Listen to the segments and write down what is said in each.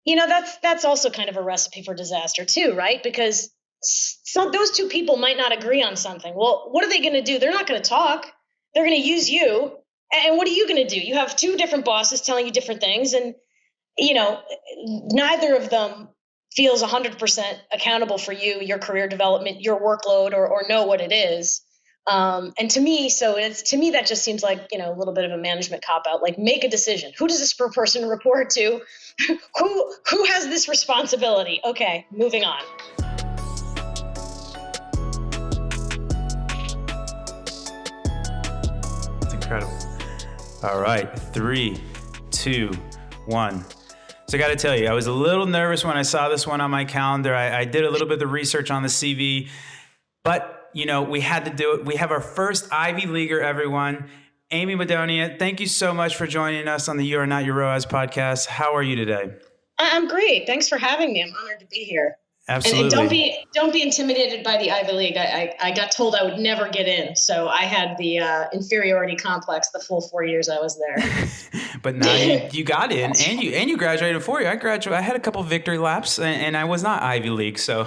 that's also kind of a recipe for disaster too, right? Because those two people might not agree on something. Well, what are they going to do? They're not going to talk. They're going to use you. And what are you going to do? You have two different bosses telling you different things, and neither of them feels 100% accountable for you, your career development, your workload, or know what it is. And to me, that just seems like, a little bit of a management cop out. Like, make a decision. Who does this person report to? Who has this responsibility? Okay, moving on. That's incredible. All right, 3, 2, 1. So I got to tell you, I was a little nervous when I saw this one on my calendar. I did a little bit of research on the CV, but we had to do it. We have our first Ivy Leaguer, everyone. Amy Madonia, thank you so much for joining us on the You Are Not Your ROAS podcast. How are you today? I'm great. Thanks for having me. I'm honored to be here. Absolutely. And don't be intimidated by the Ivy League. I got told I would never get in, so I had the inferiority complex the full 4 years I was there. But now you got in, and you graduated 4 years. I had a couple victory laps, and I was not Ivy League, so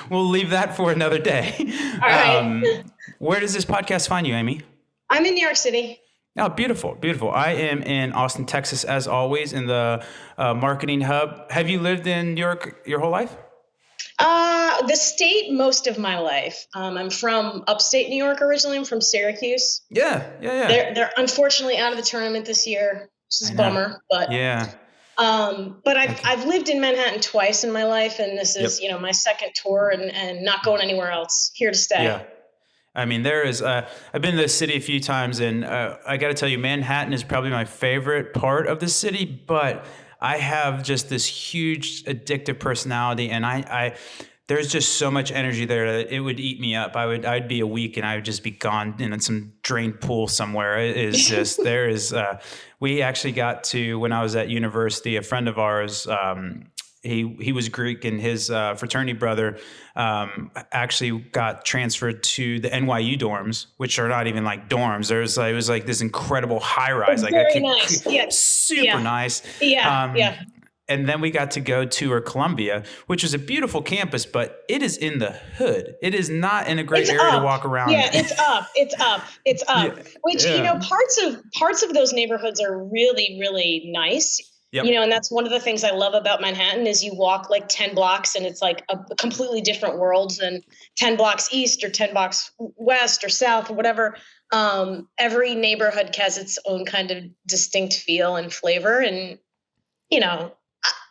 we'll leave that for another day. All right. Where does this podcast find you, Amy? I'm in New York City. Oh, beautiful, beautiful. I am in Austin, Texas, as always, in the marketing hub. Have you lived in New York your whole life? The state most of my life. I'm from upstate New York originally. I'm from Syracuse. Yeah. They're unfortunately out of the tournament this year, which is a bummer. But yeah. But I've lived in Manhattan twice in my life, and this is my second tour, and not going anywhere else. Here to stay. Yeah. I mean, there is. I've been to the city a few times, and I got to tell you, Manhattan is probably my favorite part of the city, but I have just this huge addictive personality, and I there's just so much energy there that it would eat me up. I'd be a week and I would just be gone in some drained pool somewhere. It is just, we actually got to, when I was at university, a friend of ours, he was Greek, and his fraternity brother actually got transferred to the NYU dorms, which are not even like dorms. It was like this incredible high rise, nice. Super nice. Yeah. And then we got to go tour Columbia, which is a beautiful campus, but it is in the hood. It is not in a great area to walk around. Yeah, it's up. Yeah. Which, parts of those neighborhoods are really, really nice. Yep. And that's one of the things I love about Manhattan is you walk like 10 blocks and it's like a completely different world than 10 blocks east or 10 blocks west or south or whatever. Every neighborhood has its own kind of distinct feel and flavor. And,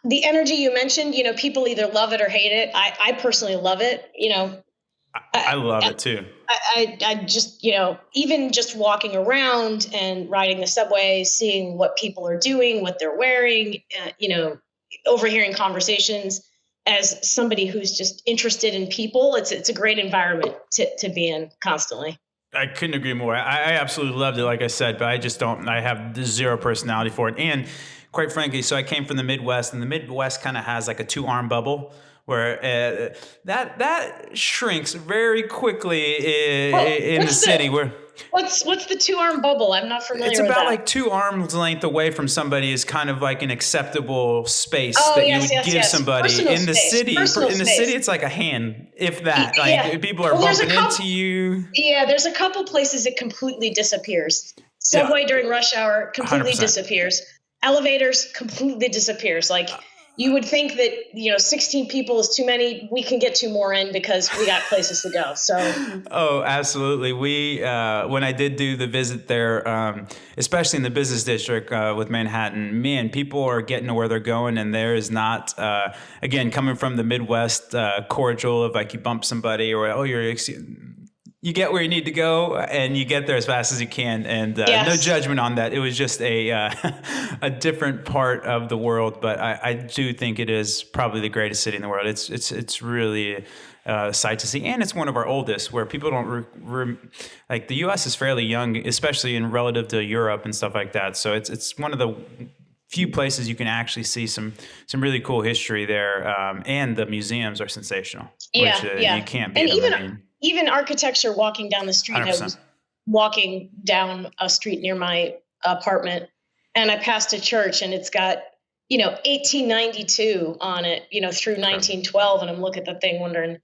the energy you mentioned, people either love it or hate it. I personally love it. I love it too. I just, even just walking around and riding the subway, seeing what people are doing, what they're wearing, overhearing conversations, as somebody who's just interested in people, it's a great environment to be in constantly. I couldn't agree more. I absolutely loved it, like I said, but I have zero personality for it. And quite frankly, so I came from the Midwest, and the Midwest kind of has like a 2-arm bubble where that shrinks very quickly in the city. What's the 2-arm bubble? I'm not familiar with that. It's about like 2 arms length away from somebody is kind of like an acceptable space that you would give somebody. Personal in the space. City, it's like a hand, if that. People are bumping into you. Yeah, there's a couple places it completely disappears. Subway during rush hour completely 100%. Disappears. Elevators completely disappears. Like, you would think that, 16 people is too many. We can get 2 more in because we got places to go. So. Oh, absolutely. We, when I did do the visit there, especially in the business district with Manhattan, man, people are getting to where they're going, and there is not, again, coming from the Midwest, cordial of like you bump somebody or, you get where you need to go and you get there as fast as you can. And no judgment on that. It was just a different part of the world. But I do think it is probably the greatest city in the world. It's really a sight to see. And it's one of our oldest, where people don't like the U.S. is fairly young, especially in relative to Europe and stuff like that. So it's one of the few places you can actually see some really cool history there. And the museums are sensational. You can't beat them. Even architecture, walking down the street, 100%. I was walking down a street near my apartment, and I passed a church, and it's got, 1892 on it, through 1912. And I'm looking at the thing wondering,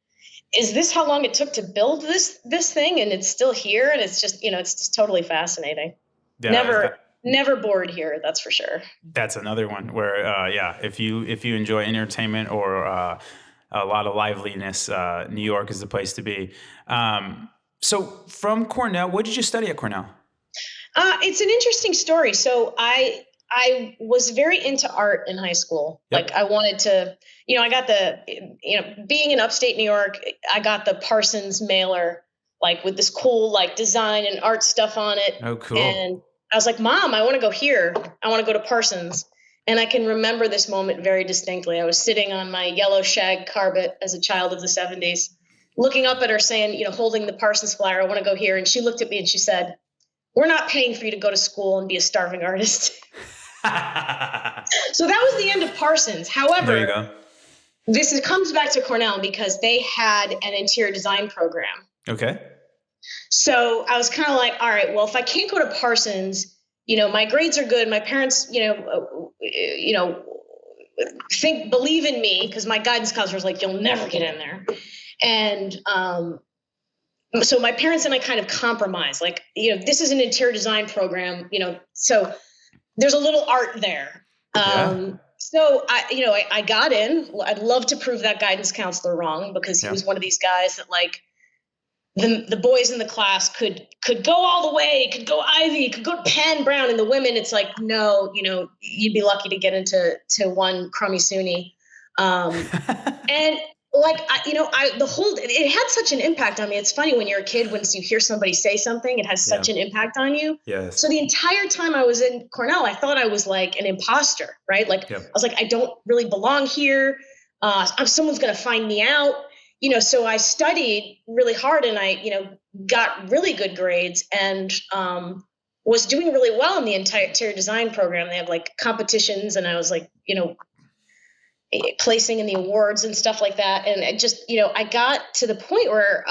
is this how long it took to build this thing? And it's still here. And it's just, it's just totally fascinating. Yeah, Never bored here. That's for sure. That's another one where, if you enjoy entertainment or a lot of liveliness, New York is the place to be. So from Cornell, what did you study at Cornell? It's an interesting story. So I was very into art in high school. Yep. Like I wanted to, I got being in upstate New York, I got the Parsons mailer, like with this cool, like design and art stuff on it. Oh, cool. And I was like, Mom, I want to go here. I want to go to Parsons. And I can remember this moment very distinctly. I was sitting on my yellow shag carpet as a child of the 70s, looking up at her saying, holding the Parsons flyer, I want to go here. And she looked at me and she said, we're not paying for you to go to school and be a starving artist. So that was the end of Parsons. However, there you go. This comes back to Cornell because they had an interior design program. Okay. So I was kind of like, all right, well, if I can't go to Parsons, my grades are good. My parents, believe in me, because my guidance counselor was like, you'll never get in there. And so my parents and I kind of compromised, like, this is an interior design program, so there's a little art there. So I got in. I'd love to prove that guidance counselor wrong, because he was one of these guys that, like, the boys in the class could go all the way, could go Ivy, could go Penn, Brown, and the women, it's like, no, you'd be lucky to get into one crummy SUNY. And like, it had such an impact on me. It's funny when you're a kid, once you hear somebody say something, it has such an impact on you. Yes. So the entire time I was in Cornell, I thought I was like an imposter, right? Like I was like, I don't really belong here. Someone's going to find me out. So I studied really hard and I, got really good grades and was doing really well in the interior design program. They have like competitions and I was like, placing in the awards and stuff like that. And it just, I got to the point where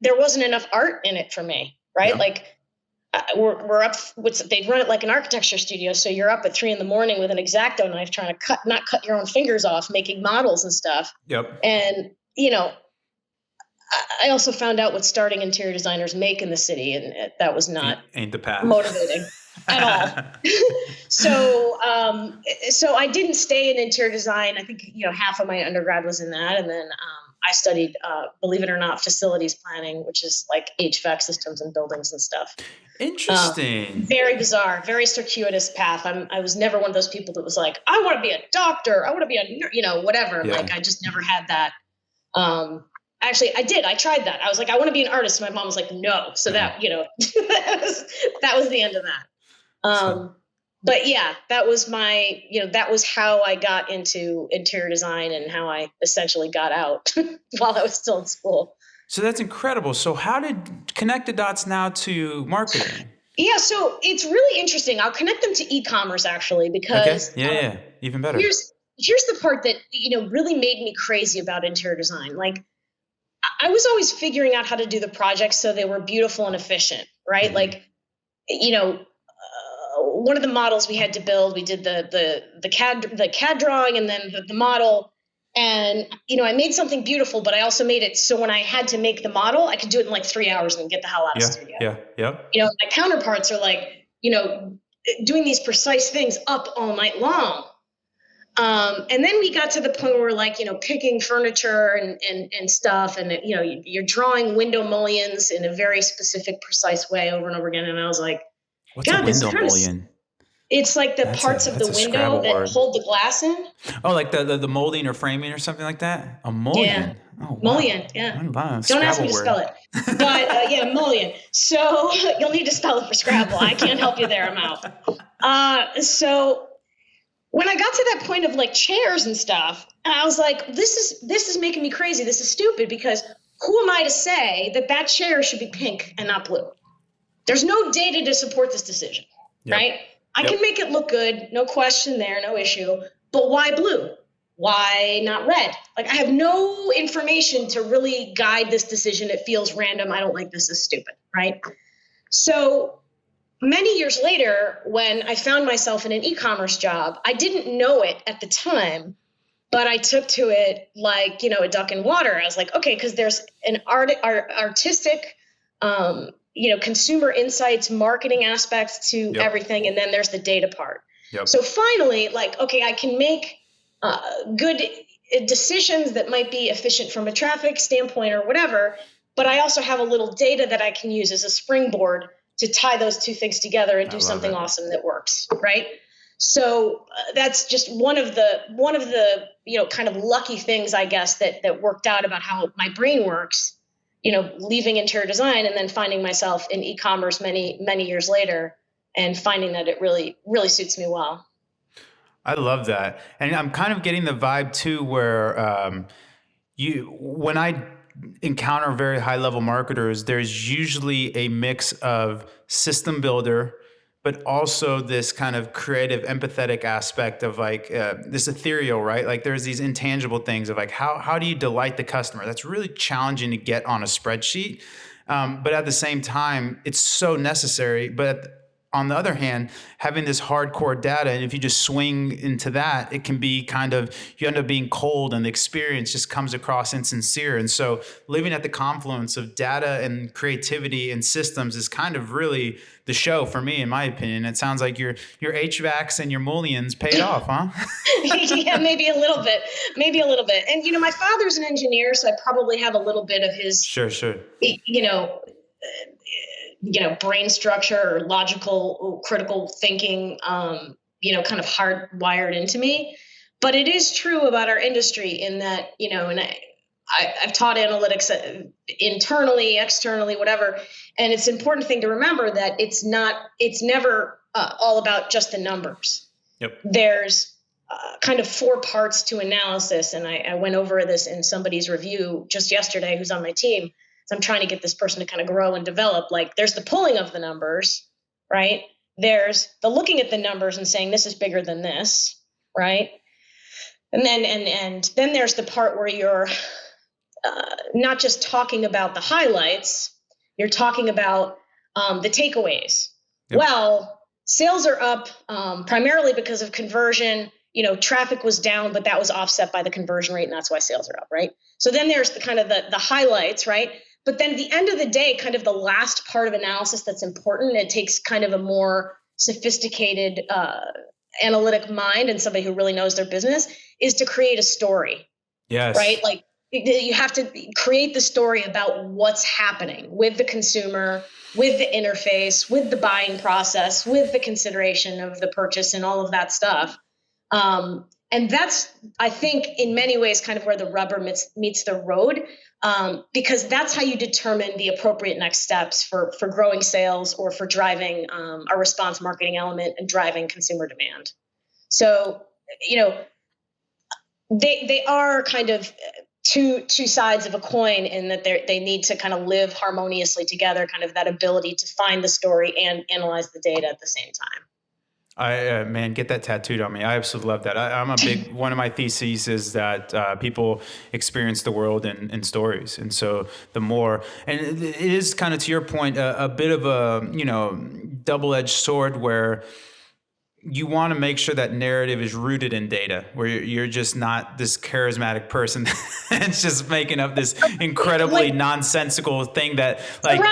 there wasn't enough art in it for me, right? Yeah. Like we're up, they run it like an architecture studio. So you're up at 3 a.m. with an X-Acto knife trying to not cut your own fingers off, making models and stuff. Yep. And, I also found out what starting interior designers make in the city, and that was not ain't the path motivating at all. So I didn't stay in interior design. I think, half of my undergrad was in that. And then I studied, believe it or not, facilities planning, which is like HVAC systems and buildings and stuff. Interesting. Very bizarre, very circuitous path. I was never one of those people that was like, I want to be a doctor. I want to be a, whatever. Yeah. Like I just never had that. Actually, I did. I tried that. I was like, I want to be an artist. My mom was like, no. So that, that was the end of that. But yeah, that was my, that was how I got into interior design and how I essentially got out while I was still in school. So that's incredible. So how did connect the dots now to marketing? Yeah. So it's really interesting. I'll connect them to e-commerce actually, because even better. Here's the part that, really made me crazy about interior design. Like, I was always figuring out how to do the projects so they were beautiful and efficient, right? Mm-hmm. Like, one of the models we had to build, we did the CAD drawing and then the model. And, I made something beautiful, but I also made it so when I had to make the model, I could do it in like 3 hours and get the hell out of the studio. Yeah. My counterparts are like, doing these precise things up all night long. And then we got to the point where we're like, picking furniture and stuff. And, you're drawing window mullions in a very specific, precise way over and over again. And I was like, what's a window mullion? It's like the parts of the window that hold the glass in. Oh, like the molding or framing or something like that? A mullion. Yeah. Oh, wow. Mullion, yeah. Don't ask me to spell it. But mullion. So you'll need to spell it for Scrabble. I can't help you there. I'm out. So when I got to that point of like chairs and stuff, and I was like, this is making me crazy. This is stupid, because who am I to say that chair should be pink and not blue? There's no data to support this decision, right? I can make it look good. No question there, no issue. But why blue? Why not red? Like I have no information to really guide this decision. It feels random. I don't like this. This is stupid, right? So many years later, when I found myself in an e-commerce job, I didn't know it at the time, but I took to it like, a duck in water. I was like, okay, because there's an artistic, consumer insights, marketing aspects to everything. And then there's the data part. Yep. So finally, like, okay, I can make good decisions that might be efficient from a traffic standpoint or whatever, but I also have a little data that I can use as a springboard to tie those two things together and do something awesome that works, right? So that's just one of the kind of lucky things, I guess, that worked out about how my brain works, leaving interior design and then finding myself in e-commerce many years later and finding that it really, really suits me well. I love that. And I'm kind of getting the vibe too, where when I encounter very high level marketers, there's usually a mix of system builder, but also this kind of creative, empathetic aspect of like this ethereal, right? Like there's these intangible things of like, how do you delight the customer? That's really challenging to get on a spreadsheet. But at the same time, it's so necessary. But on the other hand, having this hardcore data, and if you just swing into that, it can be kind of, you end up being cold and the experience just comes across insincere. And so living at the confluence of data and creativity and systems is kind of really the show for me, in my opinion. It sounds like your HVACs and your mullions paid off, huh? Yeah, maybe a little bit. And, my father's an engineer, so I probably have a little bit of his, Sure. Brain structure or logical, critical thinking, kind of hardwired into me. But it is true about our industry in that, and I've taught analytics internally, externally, whatever. And it's an important thing to remember that it's never all about just the numbers. Yep. There's kind of 4 parts to analysis. And I went over this in somebody's review just yesterday who's on my team. I'm trying to get this person to kind of grow and develop. Like there's the pulling of the numbers, right? There's the looking at the numbers and saying, this is bigger than this, right? And then there's the part where you're not just talking about the highlights, you're talking about the takeaways. Yep. Well, sales are up primarily because of conversion. Traffic was down, but that was offset by the conversion rate, and that's why sales are up, right? So then there's the kind of the highlights, right? But then at the end of the day, kind of the last part of analysis that's important, it takes kind of a more sophisticated analytic mind and somebody who really knows their business, is to create a story. Yes. Right? Like you have to create the story about what's happening with the consumer, with the interface, with the buying process, with the consideration of the purchase and all of that stuff. And that's, I think, in many ways, kind of where the rubber meets the road, because that's how you determine the appropriate next steps for growing sales or for driving a response marketing element and driving consumer demand. So, they are kind of two sides of a coin in that they need to kind of live harmoniously together, kind of that ability to find the story and analyze the data at the same time. Man, get that tattooed on me. I absolutely love that. I'm a big, one of my theses is that people experience the world in stories. And so the more, and it is kind of to your point, a bit of a, double-edged sword where you want to make sure that narrative is rooted in data, where you're just not this charismatic person that's just making up this incredibly nonsensical thing that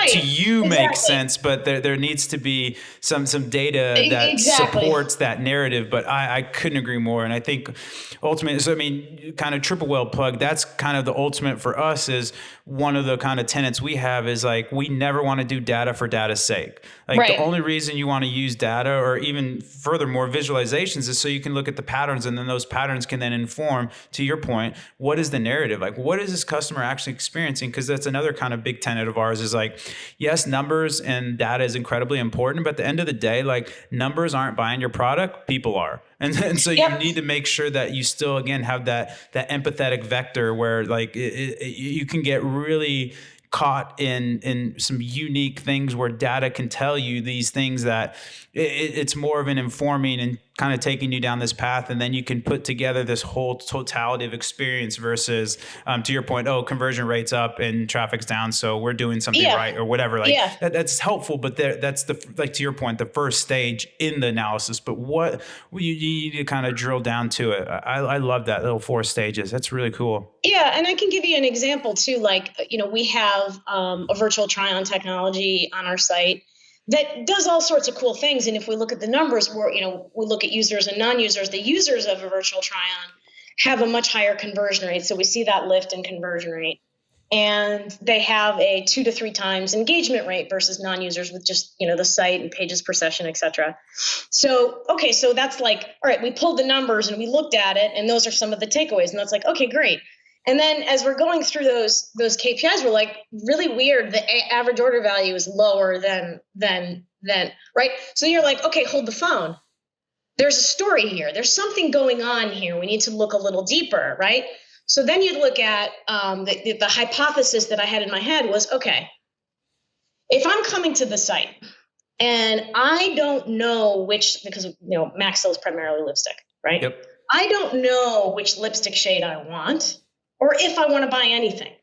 to you makes sense, but there needs to be some data that supports that narrative. But I couldn't agree more. And I think ultimately, so I mean, kind of triple well plug, that's kind of the ultimate for us. Is one of the kind of tenets we have is like, we never want to do data for data's sake. Like the only reason you want to use data, or even furthermore visualizations, is so you can look at the patterns, and then those patterns can then inform, to your point, what is the narrative? Like, what is this customer actually experiencing? Because that's another kind of big tenet of ours, is like, yes, numbers and data is incredibly important, but at the end of the day, like, numbers aren't buying your product, people are. And so you need to make sure that you still, again, have that empathetic vector where like you can get really caught in some unique things where data can tell you these things that it's more of an informing and kind of taking you down this path, and then you can put together this whole totality of experience versus to your point, oh, conversion rates up and traffic's down, so we're doing something right or whatever. Like that's helpful, but that's the, like to your point, the first stage in the analysis. But what you need to kind of drill down to it. I love that little 4 stages. That's really cool. Yeah, and I can give you an example too. Like, we have a virtual try-on technology on our site that does all sorts of cool things. And if we look at the numbers, we look at users and non-users. The users of a virtual try-on have a much higher conversion rate. So we see that lift in conversion rate. And they have a 2 to 3 times engagement rate versus non-users with just, the site and pages per session, et cetera. So, okay, so that's like, all right, we pulled the numbers and we looked at it, and those are some of the takeaways. And that's like, okay, great. And then as we're going through those KPIs, we're like, really weird. The average order value is lower than, right? So you're like, okay, hold the phone. There's a story here. There's something going on here. We need to look a little deeper, right? So then you'd look at the hypothesis that I had in my head was, okay, if I'm coming to the site and I don't know because Max sells primarily lipstick, right? Yep. I don't know which lipstick shade I want, or if I want to buy anything.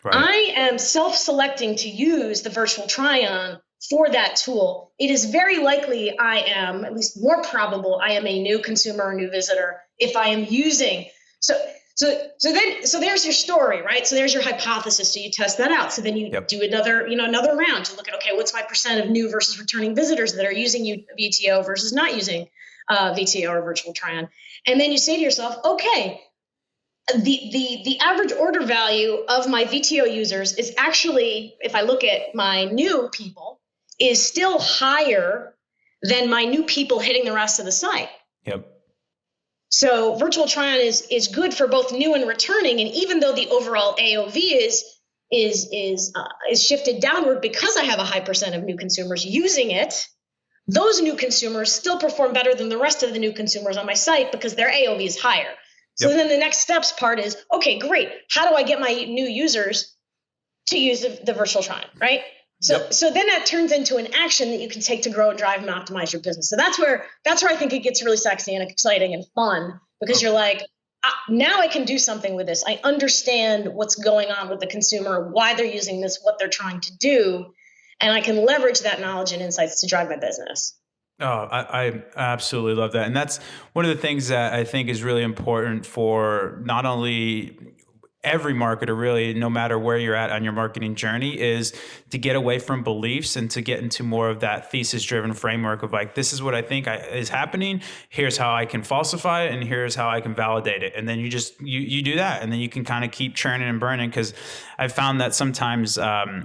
Right. I am self-selecting to use the virtual try-on for that tool. It is very likely at least more probable, I am a new consumer or new visitor if I am using. So there's your story, right? So there's your hypothesis. So you test that out. So then you do another round to look at, okay, what's my percent of new versus returning visitors that are using VTO versus not using VTO or virtual try-on. And then you say to yourself, okay, the average order value of my VTO users is actually, if I look at my new people, is still higher than my new people hitting the rest of the site. Yep. So virtual try-on is good for both new and returning. And even though the overall AOV is shifted downward because I have a high percent of new consumers using it, those new consumers still perform better than the rest of the new consumers on my site because their AOV is higher. So then the next steps part is, okay, great. How do I get my new users to use the virtual try-on, right? So then that turns into an action that you can take to grow and drive and optimize your business. So that's where I think it gets really sexy and exciting and fun, because you're like, now I can do something with this. I understand what's going on with the consumer, why they're using this, what they're trying to do, and I can leverage that knowledge and insights to drive my business. Oh, I absolutely love that. And that's one of the things that I think is really important for not only every marketer, really, no matter where you're at on your marketing journey, is to get away from beliefs and to get into more of that thesis-driven framework of like, this is what I think is happening. Here's how I can falsify it, and here's how I can validate it. And then you do that, and then you can kind of keep churning and burning. Because I've found that sometimes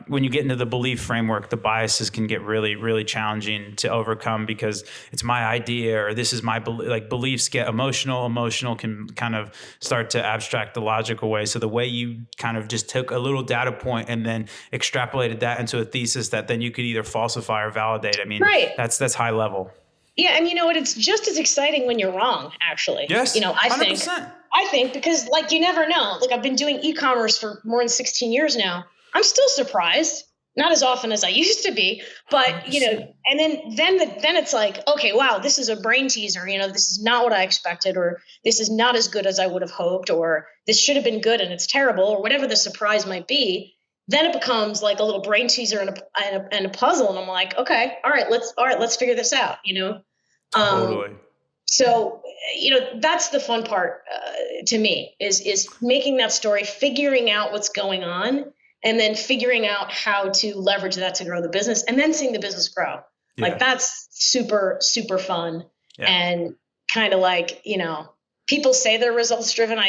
when you get into the belief framework, the biases can get really, really challenging to overcome, because it's my idea, or this is my beliefs get emotional. Emotional can kind of start to abstract the logic away. So the way you kind of just took a little data point and then extrapolated that into a thesis that then you could either falsify or validate. I mean, that's high level. Yeah. And you know what? It's just as exciting when you're wrong, actually. Yes. 100%. I think because you never know. I've been doing e-commerce for more than 16 years now. I'm still surprised. Not as often as I used to be, but 100%. And then it's like, okay, wow, this is a brain teaser. This is not what I expected, or this is not as good as I would have hoped, or this should have been good and it's terrible, or whatever the surprise might be. Then it becomes like a little brain teaser and a puzzle, and I'm like, okay, all right, let's figure this out. Totally. So that's the fun part to me is making that story, figuring out what's going on, and then figuring out how to leverage that to grow the business, and then seeing the business grow. Yeah. That's super, super fun. Yeah. And kind of people say they're results driven.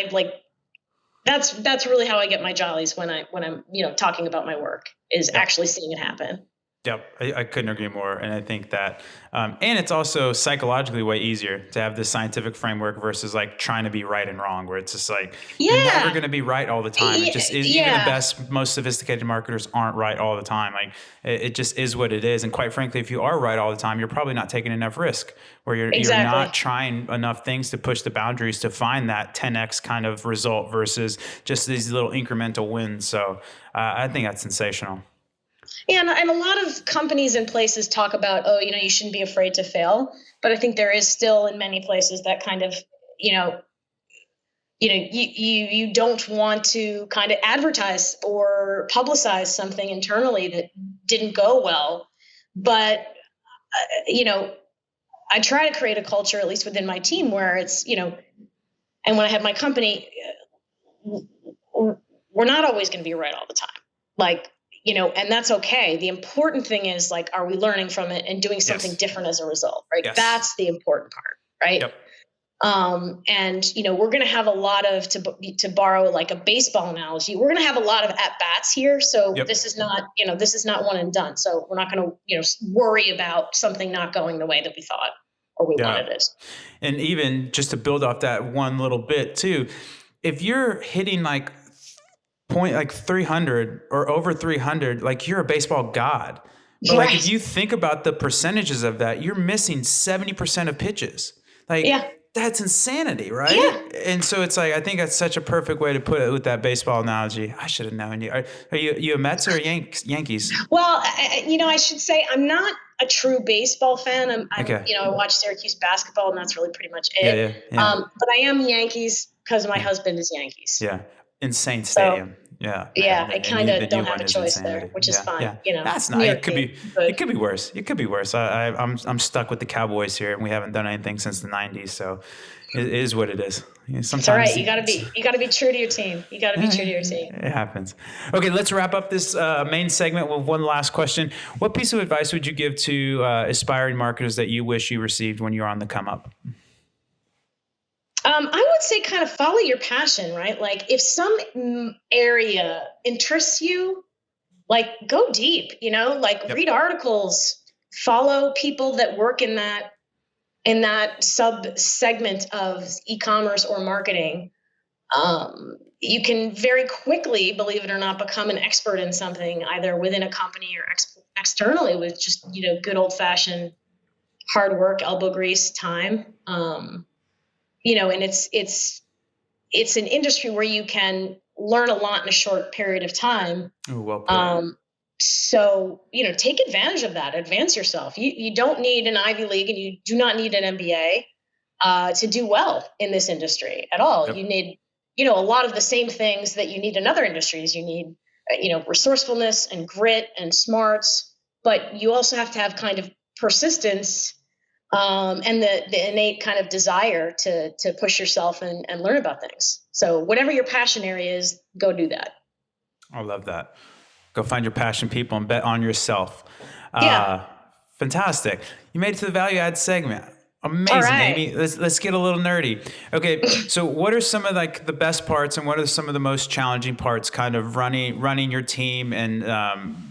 That's really how I get my jollies when I'm talking about my work, is actually seeing it happen. Yep, I couldn't agree more. And I think that, and it's also psychologically way easier to have this scientific framework versus trying to be right and wrong, where it's just you're never going to be right all the time. It just is. Even the best, most sophisticated marketers aren't right all the time. It just is what it is. And quite frankly, if you are right all the time, you're probably not taking enough risk, where you're not trying enough things to push the boundaries to find that 10x kind of result versus just these little incremental wins. So I think that's sensational. And a lot of companies and places talk about, oh, you shouldn't be afraid to fail. But I think there is still in many places that kind of, you don't want to kind of advertise or publicize something internally that didn't go well. But, I try to create a culture, at least within my team, where it's, and when I have my company, we're not always going to be right all the time. And that's okay. The important thing is, are we learning from it and doing something different as a result, right? Yes. That's the important part, right? Yep. We're going to have a lot of, to borrow a baseball analogy, we're going to have a lot of at bats here. So this is not one and done. So we're not going to, worry about something not going the way that we thought or we wanted it. And even just to build off that one little bit too, if you're hitting 300 or over 300, you're a baseball god. But if you think about the percentages of that, you're missing 70% of pitches. That's insanity, right? Yeah. And so it's I think that's such a perfect way to put it with that baseball analogy. I should have known you. Are you a Mets or Yankees? Well, I should say I'm not a true baseball fan. I watch Syracuse basketball, and that's really pretty much it. Yeah. But I am Yankees because my husband is Yankees. Yeah. Insane stadium. So, I kind of don't have a choice there, which is fine. Yeah. That's not. It could be worse. It could be worse. I'm stuck with the Cowboys here, and we haven't done anything since the '90s. So it is what it is. Sometimes it's all right. You gotta be true to your team. You gotta be true to your team. It happens. Okay, let's wrap up this main segment with one last question. What piece of advice would you give to aspiring marketers that you wish you received when you're on the come up? I would say kind of follow your passion, right? If some area interests you, go deep, read articles, follow people that work in that sub segment of e-commerce or marketing. You can very quickly, believe it or not, become an expert in something, either within a company or externally with just, good old fashioned hard work, elbow grease, time. And it's an industry where you can learn a lot in a short period of time. Oh, well put. So, take advantage of that, advance yourself. You don't need an Ivy League and you do not need an MBA to do well in this industry at all. Yep. You need, a lot of the same things that you need in other industries. You need, resourcefulness and grit and smarts, but you also have to have kind of persistence and the innate kind of desire to push yourself and learn about things. So whatever your passion area is, go do that. I love that. Go find your passion people and bet on yourself. Fantastic. You made it to the value add segment. Amazing, right. Amy. Let's get a little nerdy. Okay, so what are some of the best parts and what are some of the most challenging parts kind of running your team and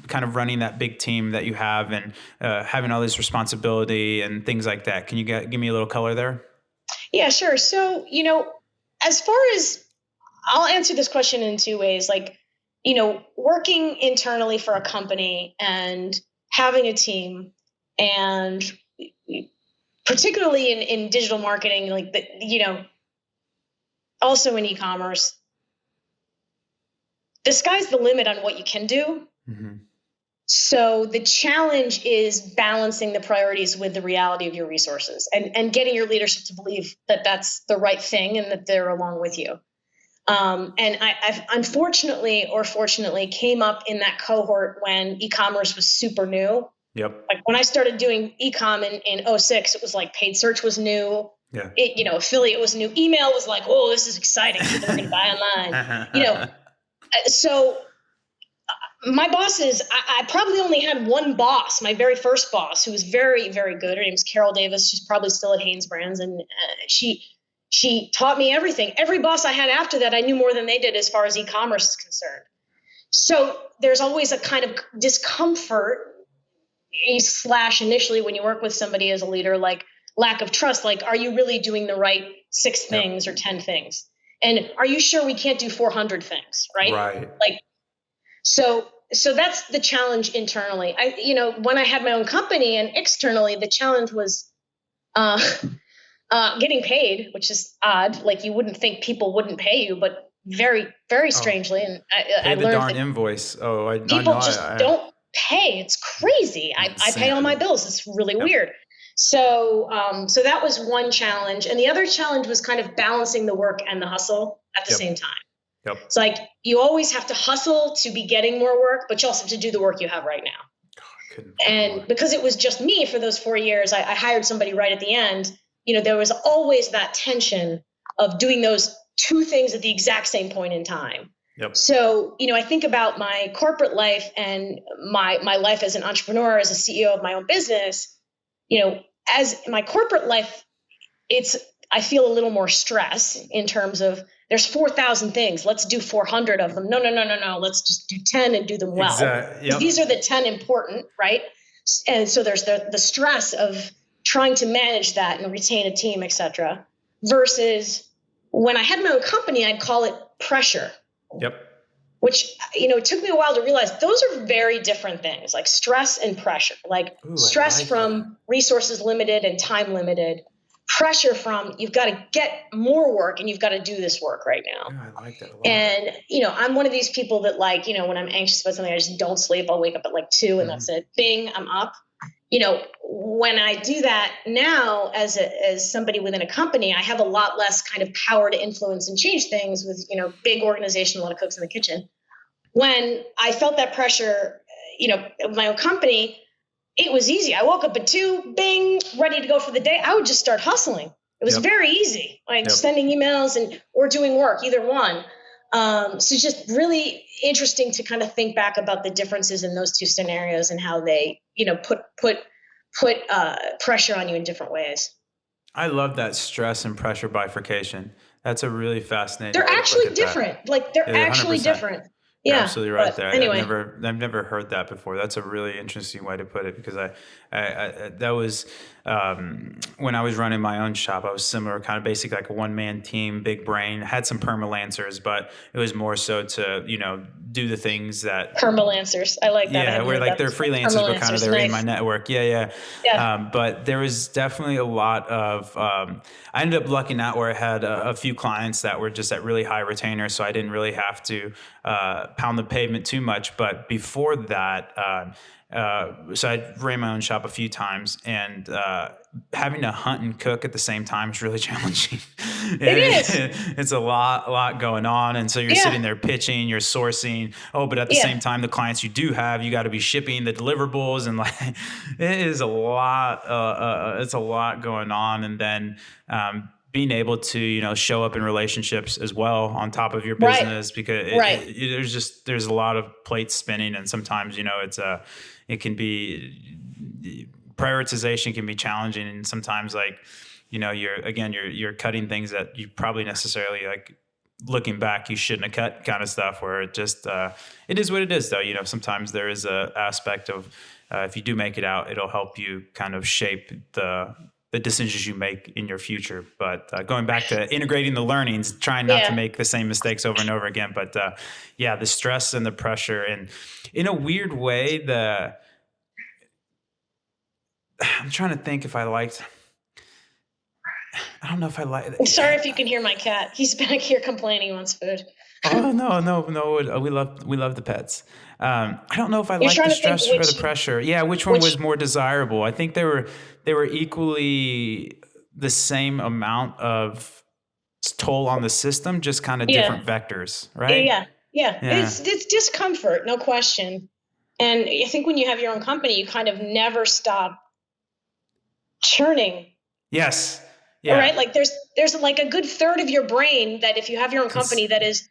kind of running that big team that you have and having all this responsibility and things like that? Can you give me a little color there? Yeah, sure. So, as far as I'll answer this question in two ways, working internally for a company and having a team and particularly in digital marketing, also in e-commerce, the sky's the limit on what you can do. Mm-hmm. So the challenge is balancing the priorities with the reality of your resources and getting your leadership to believe that that's the right thing and that they're along with you. And I've unfortunately or fortunately came up in that cohort when e-commerce was super new. Yep. When I started doing ecom in 2006, it was paid search was new. Yeah. Affiliate was new. Email was oh, this is exciting. People are going to buy online. So my bosses, I probably only had one boss, my very first boss, who was very, very good. Her name's Carol Davis. She's probably still at Hanes Brands. And she taught me everything. Every boss I had after that, I knew more than they did as far as e-commerce is concerned. So there's always a kind of discomfort / initially when you work with somebody as a leader, lack of trust, are you really doing the right 6 things or 10 things? And are you sure we can't do 400 things? Right. Right. So that's the challenge internally. When I had my own company and externally, the challenge was getting paid, which is odd. You wouldn't think people wouldn't pay you, but very, very strangely. And I pay the learned darn invoice. People just don't pay. It's crazy. I pay all my bills. It's really weird. So that was one challenge. And the other challenge was kind of balancing the work and the hustle at the same time. It's like you always have to hustle to be getting more work, but you also have to do the work you have right now. And because it was just me for those 4 years, I hired somebody right at the end. There was always that tension of doing those two things at the exact same point in time. So, I think about my corporate life and my life as an entrepreneur, as a CEO of my own business. As my corporate life, I feel a little more stress in terms of there's 4,000 things. Let's do 400 of them. No. Let's just do 10 and do them well. Exactly. These are the 10 important, right? And so there's the stress of trying to manage that and retain a team, et cetera, versus when I had my own company, I'd call it pressure. Which, it took me a while to realize those are very different things, like stress and pressure. Like stress from resources limited and time limited. Pressure from you've got to get more work and you've got to do this work right now. I like that a lot. And, I'm one of these people that when I'm anxious about something, I just don't sleep. I'll wake up at like 2 and that's it. Bing, I'm up. When I do that now as somebody within a company, I have a lot less kind of power to influence and change things with, big organization, a lot of cooks in the kitchen. When I felt that pressure, of my own company, it was easy. I woke up at 2, bing, ready to go for the day. I would just start hustling. It was very easy, like sending emails or doing work, either one. So it's just really interesting to kind of think back about the differences in those two scenarios and how they, put pressure on you in different ways. I love that stress and pressure bifurcation. That's a really fascinating. They're actually different. That. Like they're actually different. You're absolutely right there. Anyway. I've never heard that before. That's a really interesting way to put it because I that was when I was running my own shop. I was similar, kind of basically like a one-man team, big brain. Had some permalancers, but it was more so to do the things that permalancers. I like that. Yeah, where like they're freelancers, but kind of they're in my network. Yeah. But there was definitely a lot of. I ended up lucking out where I had a few clients that were just at really high retainers, so I didn't really have to pound the pavement too much. But before that, so I ran my own shop a few times, and having to hunt and cook at the same time is really challenging. It is. It's a lot going on, and so you're sitting there pitching, you're sourcing. But at the same time, the clients you do have, you got to be shipping the deliverables, and like it is a lot. It's a lot going on, and then. Being able to show up in relationships as well on top of your business because there's a lot of plates spinning, and sometimes it can be prioritization can be challenging, and sometimes you're cutting things that you probably necessarily like looking back you shouldn't have cut kind of stuff where it just it is what it is though. Sometimes there is a aspect of if you do make it out, it'll help you kind of shape the decisions you make in your future. But going back to integrating the learnings, trying not to make the same mistakes over and over again. But the stress and the pressure, and in a weird way, I'm trying to think if I liked. I don't know if I like. I'm sorry if you can hear my cat. He's back here complaining he wants food. Oh no! We love the pets. I don't know if I like the stress or the pressure. Yeah, which one was more desirable? I think they were equally the same amount of toll on the system, just kind of different vectors, right? Yeah. It's discomfort, no question. And I think when you have your own company, you kind of never stop churning. Yes. Yeah. Right? Like there's like a good third of your brain that if you have your own company that is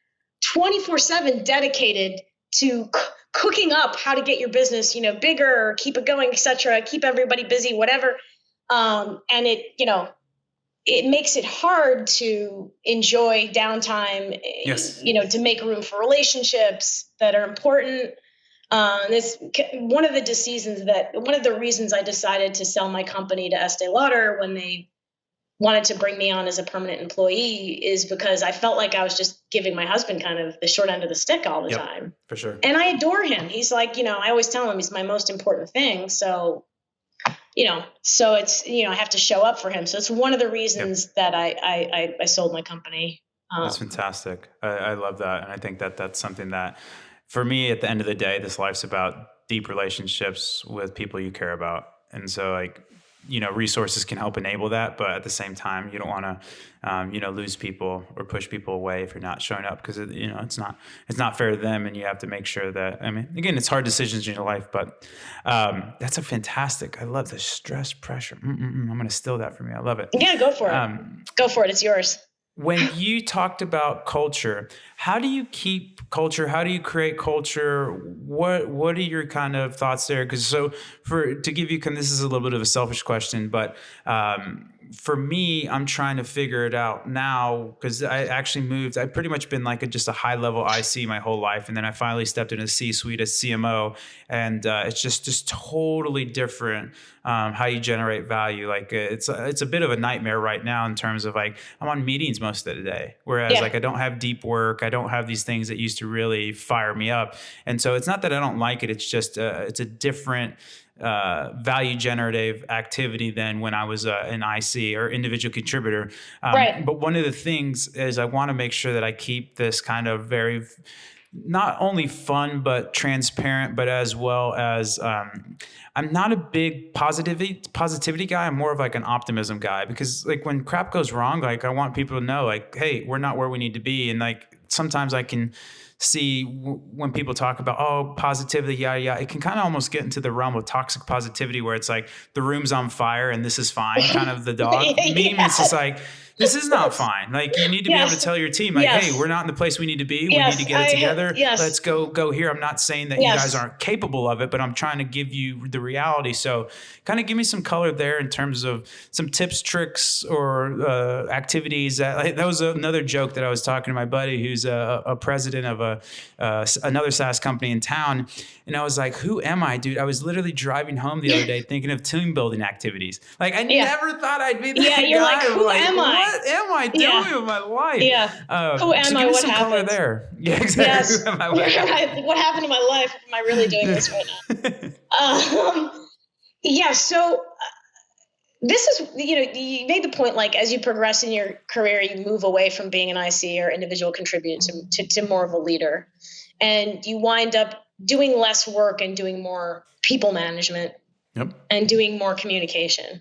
24/7 dedicated to cooking up how to get your business, bigger, or keep it going, et cetera, keep everybody busy, whatever. And it makes it hard to enjoy downtime, to make room for relationships that are important. This one of the reasons I decided to sell my company to Estee Lauder when they wanted to bring me on as a permanent employee is because I felt like I was just giving my husband kind of the short end of the stick all the time. For sure. And I adore him. He's like, I always tell him he's my most important thing. So, so it's, I have to show up for him. So it's one of the reasons that I sold my company. That's fantastic. I love that. And I think that that's something that for me, at the end of the day, this life's about deep relationships with people you care about. And so like, resources can help enable that, but at the same time, you don't want to, lose people or push people away if you're not showing up, because it's not fair to them, and you have to make sure that. I mean, again, it's hard decisions in your life, but that's a fantastic. I love the stress pressure. I'm going to steal that from you. I love it. Yeah, go for it. Go for it. It's yours. When you talked about culture, how do you keep culture? How do you create culture? What are your kind of thoughts there? Because to give you, this is a little bit of a selfish question, but for me, I'm trying to figure it out now, because I actually moved. I've pretty much been like just a high level IC my whole life, and then I finally stepped into C-suite as CMO, and it's just totally different how you generate value. Like it's a bit of a nightmare right now in terms of like I'm on meetings most of the day, whereas like I don't have deep work. I don't have these things that used to really fire me up, and so it's not that I don't like it. It's just it's a different value generative activity than when I was an IC or individual contributor. Right. But one of the things is I want to make sure that I keep this kind of very, not only fun, but transparent, but as well as I'm not a big positivity guy. I'm more of like an optimism guy, because like when crap goes wrong, like I want people to know like, hey, we're not where we need to be. And like sometimes I can see when people talk about, positivity, yeah, it can kind of almost get into the realm of toxic positivity, where it's like the room's on fire and this is fine, kind of the dog meme. It's just like, this is not fine. Like you need to be able to tell your team like, hey, we're not in the place we need to be. We need to get it together. Let's go here. I'm not saying that you guys aren't capable of it, but I'm trying to give you the reality. So kind of give me some color there in terms of some tips, tricks, or activities. That was another joke that I was talking to my buddy who's a president of another SaaS company in town. And I was like, who am I, dude? I was literally driving home the other day thinking of team building activities. Like I never thought I'd be that guy. You're like, who am I? What am I doing with my life? Yeah. Who am I? What happened? Color there. Yeah, exactly. Yes. Who am I? What happened to my life? Am I really doing this right now? So this is, you made the point, like, as you progress in your career, you move away from being an IC or individual contributor to more of a leader. And you wind up doing less work and doing more people management and doing more communication.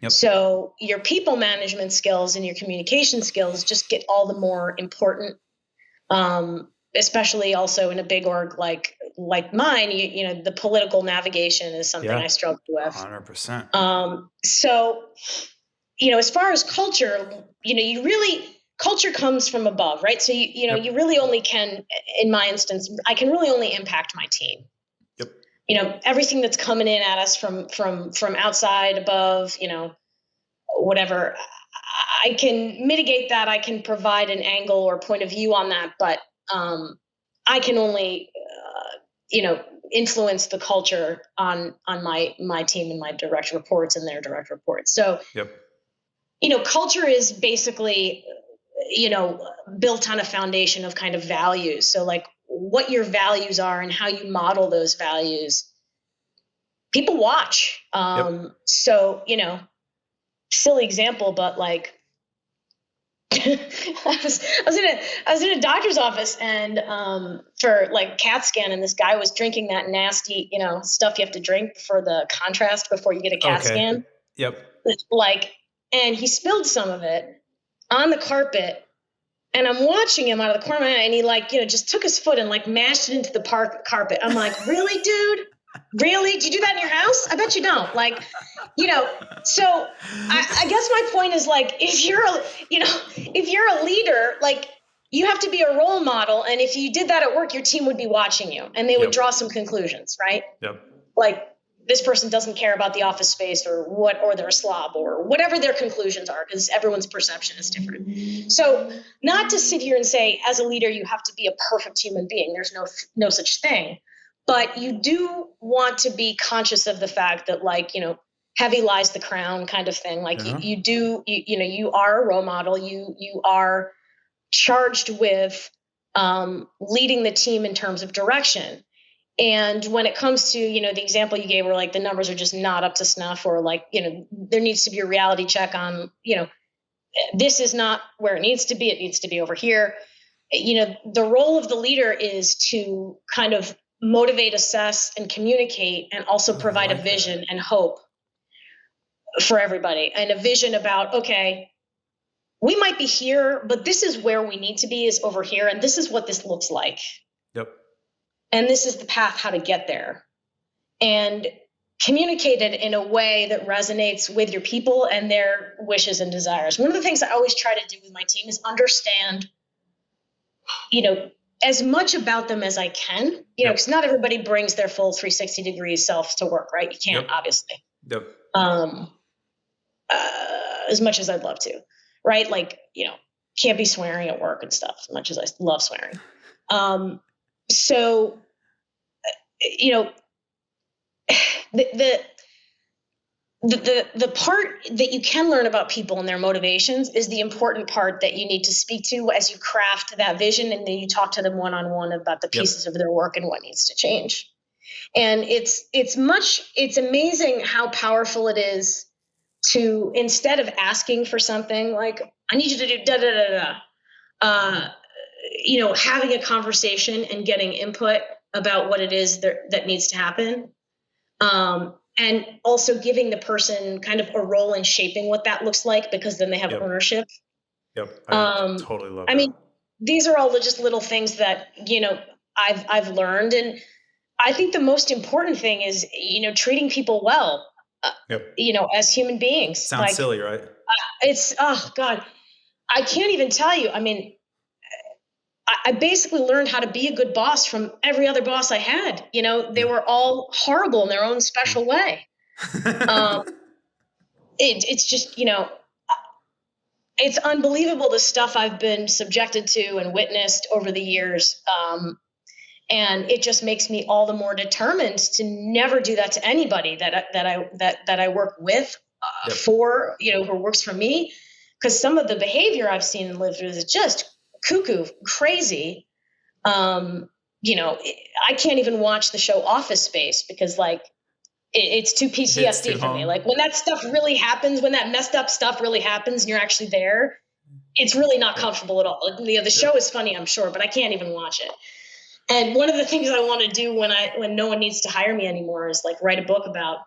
Yep. So your people management skills and your communication skills just get all the more important, especially also in a big org like mine. The political navigation is something I struggle with. 100%. So, as far as culture, culture comes from above, right? So you really only can, in my instance, I can really only impact my team. Everything that's coming in at us from outside, above, whatever, I can mitigate that. I can provide an angle or point of view on that, but I can only, influence the culture on my team and my direct reports and their direct reports. So, culture is basically, built on a foundation of kind of values. So like what your values are and how you model those values, people watch. So, silly example, but like I was in a doctor's office and for like CAT scan, and this guy was drinking that nasty, stuff you have to drink for the contrast before you get a CAT scan. And he spilled some of it on the carpet. And I'm watching him out of the corner of my eye, and he just took his foot and mashed it into the carpet. I'm like, really, dude? Really? Do you do that in your house? I bet you don't. So I guess my point is if you're a leader, you have to be a role model. And if you did that at work, your team would be watching you and they would draw some conclusions, right? This person doesn't care about the office space or they're a slob or whatever their conclusions are, because everyone's perception is different. So not to sit here and say, as a leader, you have to be a perfect human being. There's no such thing. But you do want to be conscious of the fact that heavy lies the crown kind of thing. You are a role model. You are charged with leading the team in terms of direction. And when it comes to, the example you gave where the numbers are just not up to snuff, or there needs to be a reality check on, this is not where it needs to be. It needs to be over here. The role of the leader is to kind of motivate, assess, and communicate, and also provide a vision and hope for everybody, and a vision about, okay, we might be here, but this is where we need to be, is over here, and this is what this looks like. Yep. And this is the path how to get there. And communicate it in a way that resonates with your people and their wishes and desires. One of the things I always try to do with my team is understand, as much about them as I can, because not everybody brings their full 360 degrees self to work, right? You can't, obviously. Yep. As much as I'd love to, right? Like, can't be swearing at work and stuff, as much as I love swearing. So, the part that you can learn about people and their motivations is the important part that you need to speak to as you craft that vision, and then you talk to them one-on-one about the pieces of their work and what needs to change. And it's amazing how powerful it is to, instead of asking for something like, I need you to do having a conversation and getting input about what it is that needs to happen. And also giving the person kind of a role in shaping what that looks like, because then they have ownership. Yep. I totally love that. I mean, these are all just little things that, I've learned. And I think the most important thing is, treating people well, as human beings. Sounds silly, right? Oh God, I can't even tell you. I mean, I basically learned how to be a good boss from every other boss I had. They were all horrible in their own special way. It's just, it's unbelievable the stuff I've been subjected to and witnessed over the years. And it just makes me all the more determined to never do that to anybody that I work with, for, who works for me. Because some of the behavior I've seen and lived with is just cuckoo, crazy. I can't even watch the show Office Space because it's too PTSD for me. Like when that stuff really happens, when that messed up stuff really happens and you're actually there, it's really not comfortable at all. The show is funny, I'm sure, but I can't even watch it. And one of the things I want to do when no one needs to hire me anymore is write a book about,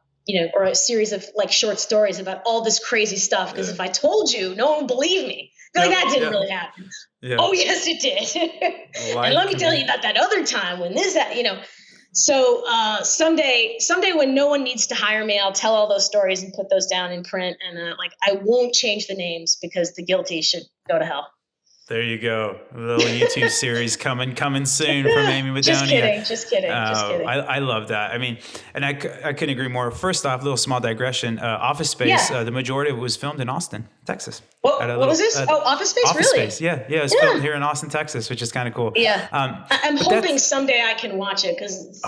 or a series of short stories about all this crazy stuff. Because if I told you, no one would believe me. That didn't really happen. Yeah. Oh yes, it did. And let me tell you about that other time when So someday when no one needs to hire me, I'll tell all those stories and put those down in print. And I won't change the names because the guilty should go to hell. There you go. A little YouTube series coming soon from Amy Madonia. Just kidding. I love that. I mean, and I couldn't agree more. First off, a little small digression. Office Space, the majority of it was filmed in Austin, Texas. What was this? Office Space, Office really? Space, yeah. It was filmed here in Austin, Texas, which is kind of cool. Yeah. I'm hoping someday I can watch it because,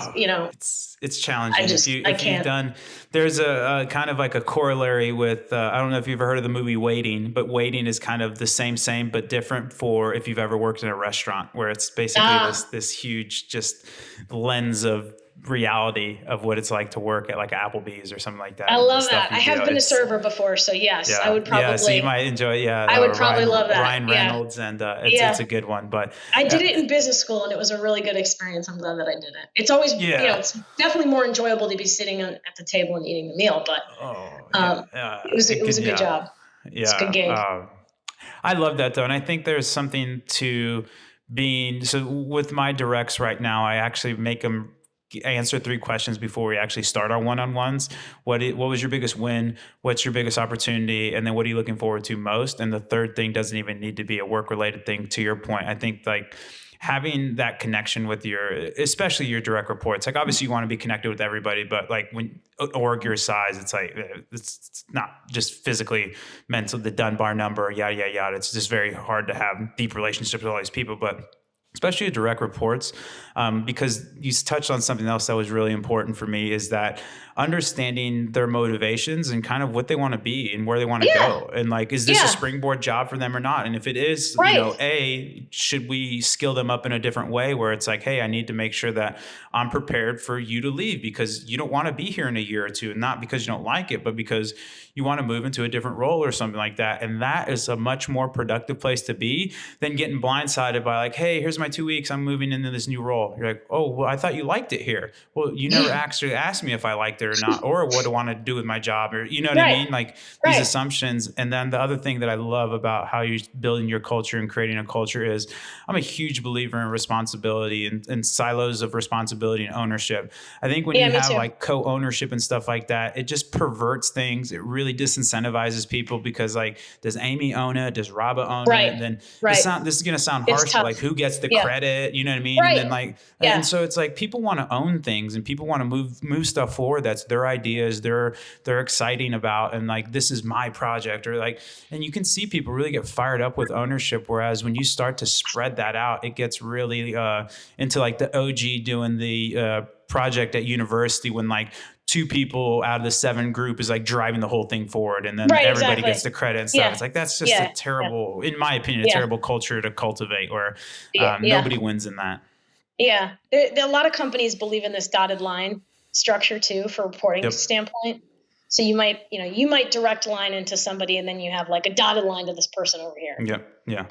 It's challenging. If you've done, there's a kind of like a corollary with, I don't know if you've ever heard of the movie Waiting, but Waiting is kind of the same, but different for if you've ever worked in a restaurant, where it's basically this huge just lens of reality of what it's like to work at Applebee's or something like that. I love that. I have been a server before, so yes, I would probably. Yeah, so you might enjoy it. Yeah, I would probably love that. Ryan Reynolds, and it's a good one. But I did it in business school, and it was a really good experience. I'm glad that I did it. It's always, it's definitely more enjoyable to be sitting at the table and eating the meal. But it was a good job. Yeah, it's a good gig. I love that though, and I think there's something to being so with my directs right now. I actually make them answer 3 questions before we actually start our one-on-ones. What was your biggest win? What's your biggest opportunity? And then what are you looking forward to most? And the third thing doesn't even need to be a work-related thing. To your point, I think having that connection with especially your direct reports. Obviously you want to be connected with everybody, but when org your size, it's not just physically mental, the Dunbar number, yada, yada, yada. It's just very hard to have deep relationships with all these people, but especially direct reports, because you touched on something else that was really important for me, is that understanding their motivations and kind of what they want to be and where they want to go. And is this a springboard job for them or not? And if it is, should we skill them up in a different way where it's hey, I need to make sure that I'm prepared for you to leave because you don't want to be here in a year or two, and not because you don't like it, but because you want to move into a different role or something like that. And that is a much more productive place to be than getting blindsided by hey, here's my 2 weeks. I'm moving into this new role. You're like, oh, well, I thought you liked it here. Well, you never actually asked me if I liked it or not, or what I wanted to do with my job, or, you know what I mean? Like these assumptions. And then the other thing that I love about how you're building your culture and creating a culture is I'm a huge believer in responsibility and silos of responsibility and ownership. I think when you have like co-ownership and stuff like that, it just perverts things. It really disincentivizes people because like, does Amy own it? Does Raba own it? And then this is going to sound harsh, but like who gets the credit? You know what I mean? And then like, and so it's like people want to own things and people want to move stuff forward. That's their ideas. They're exciting about, and like, this is my project, or like, and you can see people really get fired up with ownership. Whereas when you start to spread that out, it gets really into like the OG doing the project at university when like 2 people out of the 7 group is like driving the whole thing forward, and then everybody gets the credit and stuff. It's like, that's just a terrible, in my opinion, a terrible culture to cultivate, where nobody wins in that. Yeah. A lot of companies believe in this dotted line structure too, for reporting standpoint. So you might direct line into somebody, and then you have like a dotted line to this person over here. Yeah.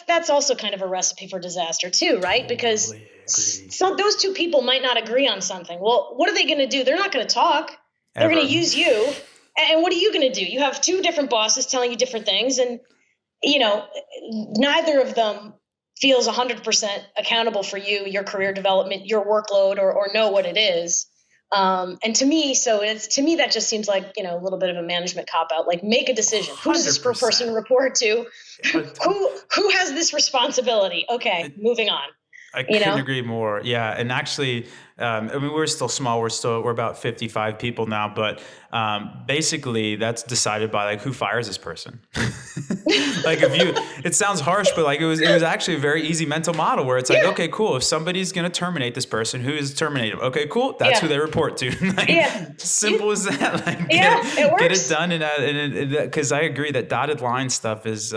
That's also kind of a recipe for disaster too, right? Because those 2 people might not agree on something. Well, what are they going to do? They're not going to talk. They're going to use you. And what are you going to do? You have 2 different bosses telling you different things, and neither of them feels 100% accountable for you, your career development, your workload, or know what it is. And to me, that just seems like, a little bit of a management cop out. Like, make a decision. Who does this person report to? Who has this responsibility? Okay, moving on. I couldn't agree more. Yeah. And actually, we're still small. We're about 55 people now, but basically that's decided by like, who fires this person? Like, it sounds harsh, but like it was actually a very easy mental model where it's like, okay, cool. If somebody's going to terminate this person, who is terminated? Okay, cool. That's who they report to. Like, simple as that. Like, get it done. And because I agree that dotted line stuff is,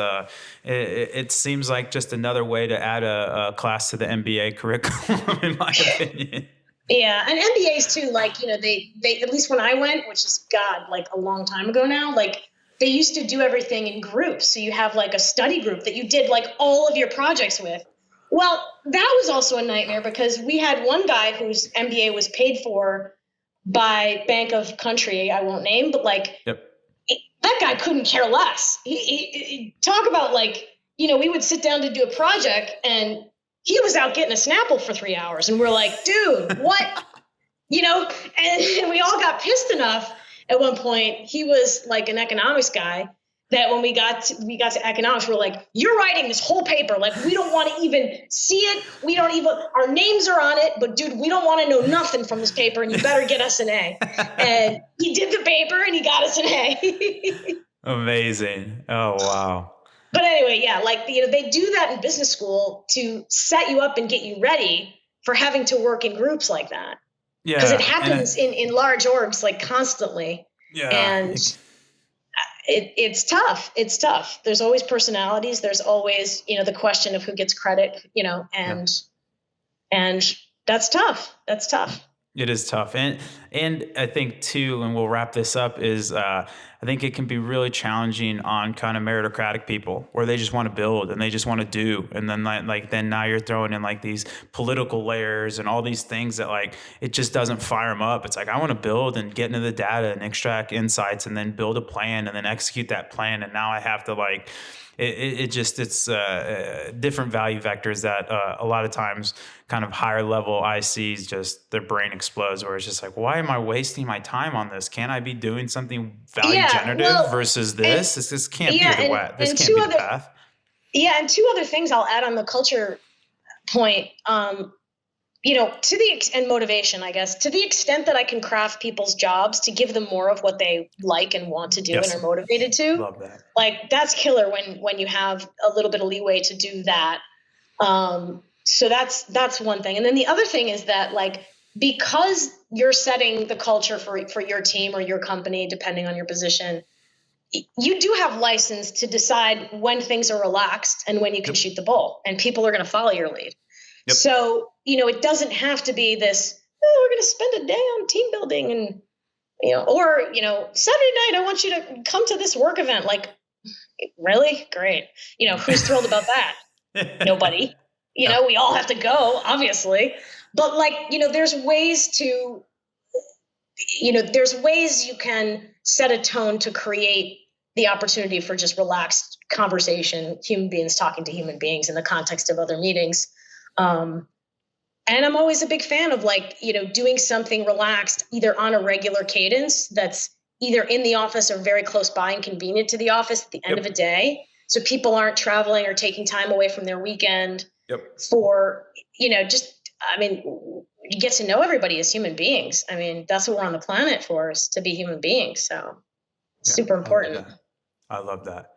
it seems like just another way to add a class to the MBA curriculum, in my opinion. Yeah, and MBAs too, like, they at least when I went, which is like a long time ago now, like they used to do everything in groups. So you have like a study group that you did like all of your projects with. Well, that was also a nightmare because we had one guy whose MBA was paid for by Bank of Country, I won't name, but like that guy couldn't care less. He talk about like, we would sit down to do a project and he was out getting a Snapple for 3 hours, and we're like, dude, what? And we all got pissed enough at one point. He was like an economics guy that when we got to economics, we're like, you're writing this whole paper. Like, we don't want to even see it. Our names are on it, but dude, we don't want to know nothing from this paper, and you better get us an A. And he did the paper and he got us an A. Amazing. Oh, wow. But anyway, like, they do that in business school to set you up and get you ready for having to work in groups like that. Yeah. Because it happens in large orgs like constantly. Yeah. And it's tough. It's tough. There's always personalities. There's always, the question of who gets credit, and that's tough. That's tough. It is tough. And I think too, and we'll wrap this up, is I think it can be really challenging on kind of meritocratic people where they just want to build and they just want to do. And then then now you're throwing in like these political layers and all these things that like, it just doesn't fire them up. It's like, I want to build and get into the data and extract insights and then build a plan and then execute that plan. And now I have to like, it's different value vectors that a lot of times kind of higher level ICs just their brain explodes, where it's just like, why am I wasting my time on this? Can't I be doing something value generative versus this? This can't be the path. Yeah, and 2 other things I'll add on the culture point. And motivation, I guess, to the extent that I can craft people's jobs to give them more of what they like and want to do and are motivated to. Love that. Like, that's killer when you have a little bit of leeway to do that. So that's one thing. And then the other thing is that, like, because you're setting the culture for your team or your company, depending on your position, you do have license to decide when things are relaxed and when you can shoot the bull, and people are going to follow your lead. Yep. So, it doesn't have to be this, we're going to spend a day on team building and, or, Saturday night, I want you to come to this work event. Like, really? Great. Who's thrilled about that? Nobody. We all have to go, obviously, but like, there's ways you can set a tone to create the opportunity for just relaxed conversation, human beings talking to human beings in the context of other meetings. And I'm always a big fan of like, doing something relaxed, either on a regular cadence that's either in the office or very close by and convenient to the office at the end of a day. So people aren't traveling or taking time away from their weekend for, you get to know everybody as human beings. I mean, that's what we're on the planet for, is to be human beings. So super important. I love that.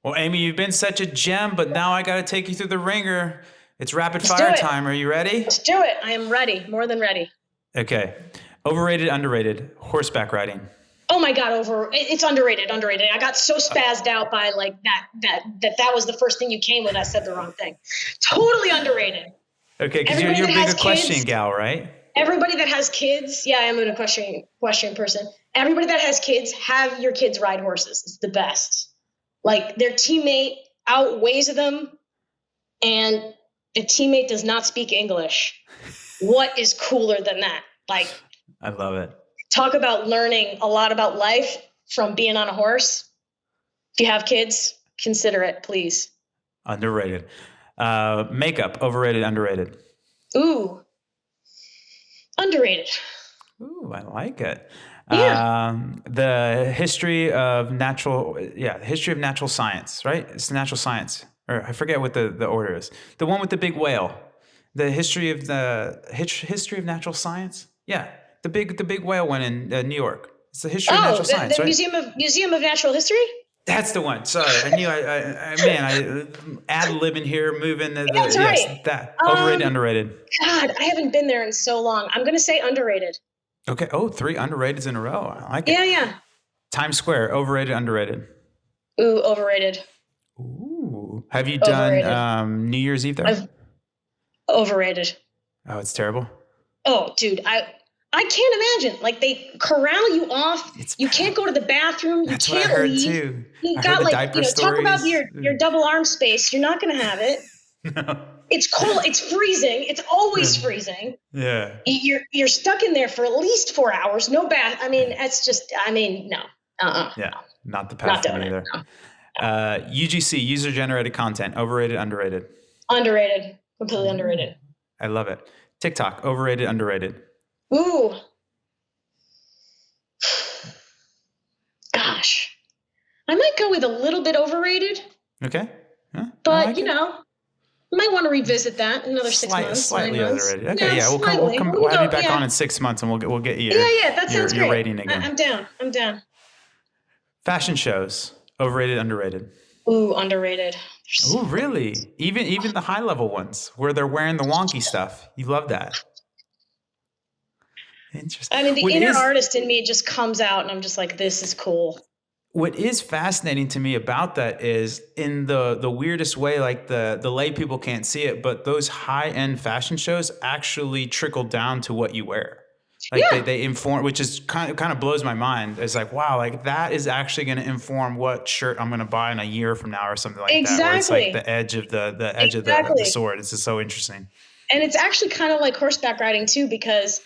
Well, Amy, you've been such a gem, but now I got to take you through the ringer. It's rapid fire time. Are you ready? Let's do it. I am ready. More than ready. Okay. Overrated, underrated, horseback riding. Oh my God, it's underrated. I got so spazzed out by like that was the first thing you came with. I said the wrong thing. Totally underrated. Okay, because you're a big equestrian gal, right? Everybody that has kids, I am an equestrian person. Everybody that has kids, have your kids ride horses. It's the best. Like, their teammate outweighs them, and the teammate does not speak English. What is cooler than that? Like, I love it. Talk about learning a lot about life from being on a horse. If you have kids, consider it, please. Underrated. Makeup, overrated, underrated. Ooh. Underrated. Ooh, I like it. Yeah. The history of natural science, right? It's natural science, or I forget what the order is. The one with the big whale. The history of natural science. Yeah, the big whale one in New York. It's the history of natural science, the right? Museum of Natural History. That's the one. Sorry, I knew. I ad-libbing here, moving. That's right. Yes, that overrated, underrated. God, I haven't been there in so long. I'm going to say underrated. Okay. Oh, 3 underrateds in a row. I like it. Yeah. Times Square, overrated, underrated. Ooh, overrated. Ooh. Have you done New Year's Eve there? Overrated. Oh, it's terrible. Oh, dude, I can't imagine. Like, they corral you off. You can't go to the bathroom. You can't what I heard leave. Too. You got talk about your double arm space. You're not going to have it. No. It's cold. It's freezing. It's always freezing. Yeah. You're stuck in there for at least 4 hours. No bath. I mean, it's just. I mean, no. Yeah, not the path for me either. No. UGC, user generated content, overrated, underrated. Underrated. Completely underrated. I love it. TikTok, overrated, underrated. Ooh. Gosh. I might go with a little bit overrated. Okay. Yeah, but, I might want to revisit that in another 6 months. Slightly underrated. Okay, we'll have you back on in 6 months and we'll get you that sounds your great. rating again. I'm down. Fashion shows, overrated, underrated. Ooh, underrated. Ooh, really? Even the high level ones where they're wearing the wonky stuff. You love that. Interesting. I mean, the inner artist in me just comes out and I'm just like, this is cool. What is fascinating to me about that is, in the weirdest way, like the lay people can't see it, but those high-end fashion shows actually trickle down to what you wear. Like they inform, which is kind of blows my mind. It's like, wow, like that is actually going to inform what shirt I'm going to buy in a year from now or something like that. Where it's like the edge of the edge of the sword. It's just so interesting. And it's actually kind of like horseback riding too, because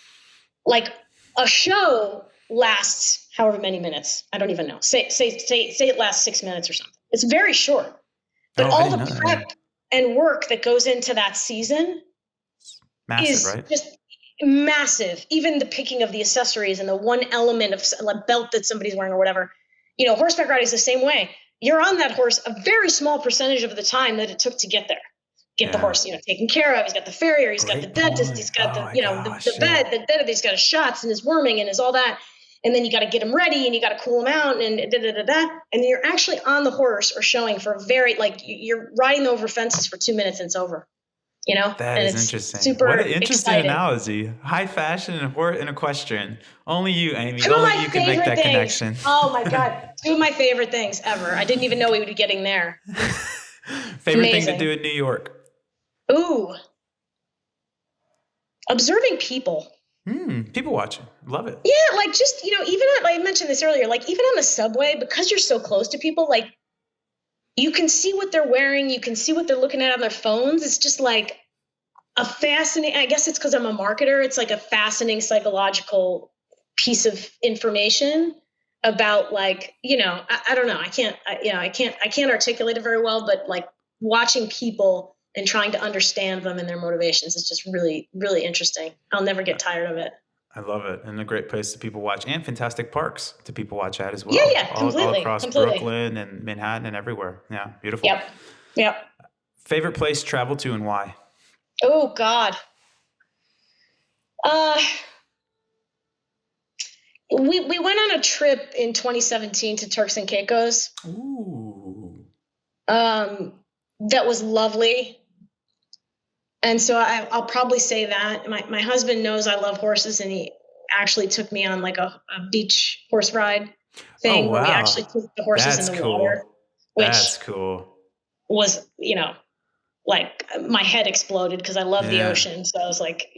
like a show lasts however many minutes. I don't even know. Say it lasts 6 minutes or something. It's very short. But all the prep and work that goes into that season is just massive. Even the picking of the accessories and the one element of a belt that somebody's wearing or whatever. Horseback riding is the same way. You're on that horse a very small percentage of the time that it took to get there. Get the horse, taken care of. He's got the farrier. He's got the dentist. He's got the bed. He's got his shots and his worming and his all that. And then you got to get him ready and you got to cool him out and And you're actually on the horse or showing for you're riding over fences for 2 minutes and it's over. That is interesting. Super what an interesting exciting analogy. High fashion and equestrian. Only you, Amy. Only you can make that connection. Oh my God. 2 of my favorite things ever. I didn't even know we would be getting there. Favorite thing to do in New York? Ooh. Observing people. People watching. Love it. Yeah, like just, even I mentioned this earlier, like even on the subway, because you're so close to people, like you can see what they're wearing. You can see what they're looking at on their phones. It's just like a fascinating, I guess it's because I'm a marketer. It's like a fascinating psychological piece of information about like, I don't know. I can't articulate it very well, but like watching people and trying to understand them and their motivations is just really, really interesting. I'll never get tired of it. I love it. And a great place to people watch, and fantastic parks to people watch at as well. Yeah, completely. All across Brooklyn and Manhattan and everywhere. Yeah, beautiful. Yep. Favorite place to travel to and why? Oh, God. We went on a trip in 2017 to Turks and Caicos. Ooh. That was lovely. And so I'll probably say that. My husband knows I love horses, and he actually took me on like a beach horse ride thing. Oh, wow. Where we actually took the horses in the water. That's cool. Was, like my head exploded because I love the ocean. So I was like,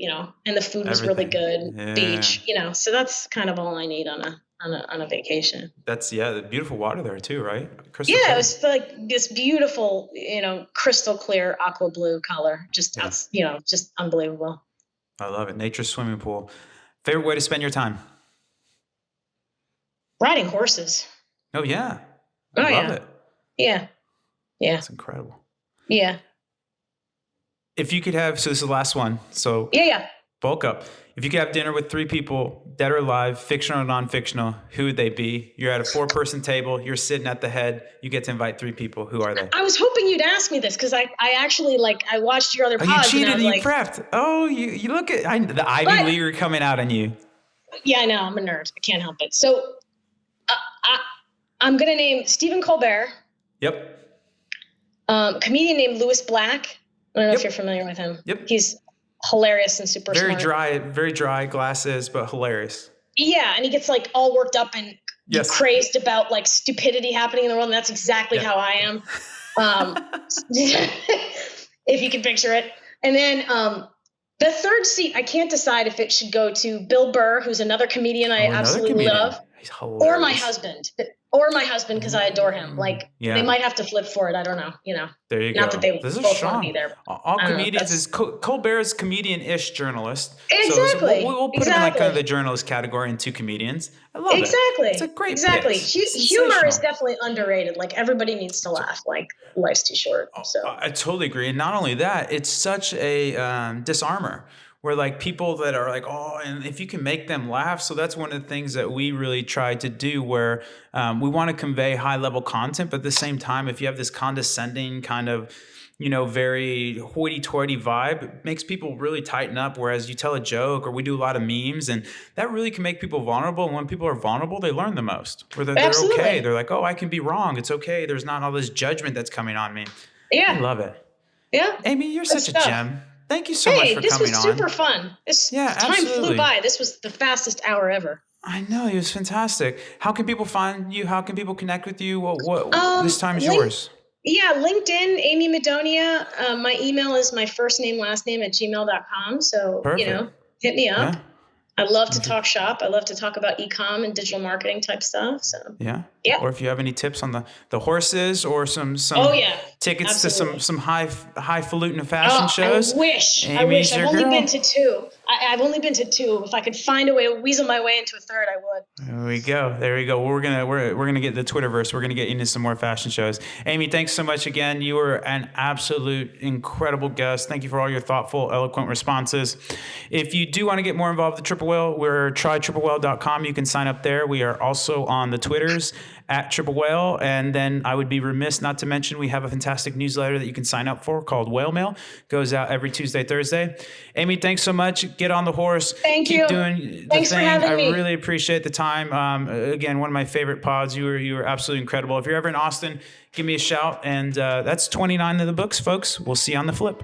and the food was really good, beach, so that's kind of all I need on a vacation. That's the beautiful water there too, right? Crystal clear. It was like this beautiful, crystal clear aqua blue color. Just unbelievable. I love it. Nature's swimming pool. Favorite way to spend your time? Riding horses. Oh yeah. I love it. Yeah. That's incredible. Yeah. If you could have, so this is the last one. So bulk up. If you could have dinner with 3 people, dead or alive, fictional or non-fictional, who would they be? You're at a 4-person table. You're sitting at the head. You get to invite 3 people. Who are they? I was hoping you'd ask me this because I actually I watched your other pods. You cheated and you prepped. Oh, you look at the Ivy Leaguer coming out on you. Yeah, I know. I'm a nerd. I can't help it. So I'm going to name Stephen Colbert. Yep. Comedian named Louis Black. I don't know if you're familiar with him. Yep. He's hilarious and super smart. Very dry glasses, but hilarious. Yeah, and he gets like all worked up and crazed about like stupidity happening in the world, and that's exactly how I am. If you can picture it. And then the third seat, I can't decide if it should go to Bill Burr, who's another comedian I absolutely love, or my husband. Because I adore him. Like they might have to flip for it. I don't know. There you go. Not that they both want to be there. All comedians is Colbert's comedian-ish journalist. Exactly. So we'll put him in like kind of the journalist category and 2 comedians. I love it. It's a great pitch. Humor is definitely underrated. Like everybody needs to laugh. Like life's too short. So I totally agree. And not only that, it's such a disarmer. Where like people that are like, oh, and if you can make them laugh. So that's one of the things that we really try to do where we want to convey high level content, but at the same time, if you have this condescending kind of, very hoity toity vibe, it makes people really tighten up. Whereas you tell a joke or we do a lot of memes and that really can make people vulnerable. And when people are vulnerable, they learn the most where they're okay. They're like, oh, I can be wrong. It's okay. There's not all this judgment that's coming on me. Yeah. I love it. Yeah. Amy, you're such a gem. Thank you so much for coming on. This was super fun. Time flew by. This was the fastest hour ever. I know. It was fantastic. How can people find you? How can people connect with you? What this time is yours. Yeah, LinkedIn, Amy Madonia. My email is my first name, last name @gmail.com. So, hit me up. Yeah. I love to talk shop. I love to talk about ecom and digital marketing type stuff. So yeah. Or if you have any tips on the horses or some tickets to some highfalutin fashion shows. I wish. I've only been to 2. I've only been to 2. If I could find a way, weasel my way into a third, I would. There we go. We're gonna get the Twitterverse. We're gonna get into some more fashion shows. Amy, thanks so much again. You were an absolute incredible guest. Thank you for all your thoughtful, eloquent responses. If you do want to get more involved with Triple Whale, we're trytriplewhale.com. You can sign up there. We are also on the Twitters @triplewhale. And then I would be remiss not to mention we have a fantastic newsletter that you can sign up for called Whale Mail. Goes out every Tuesday, Thursday. Amy, thanks so much. Get on the horse. Thank you. Keep doing the Thanks thing. For having me. I really appreciate the time. Again, one of my favorite pods. You were absolutely incredible. If you're ever in Austin, give me a shout. And that's 29 in the books, folks. We'll see you on the flip.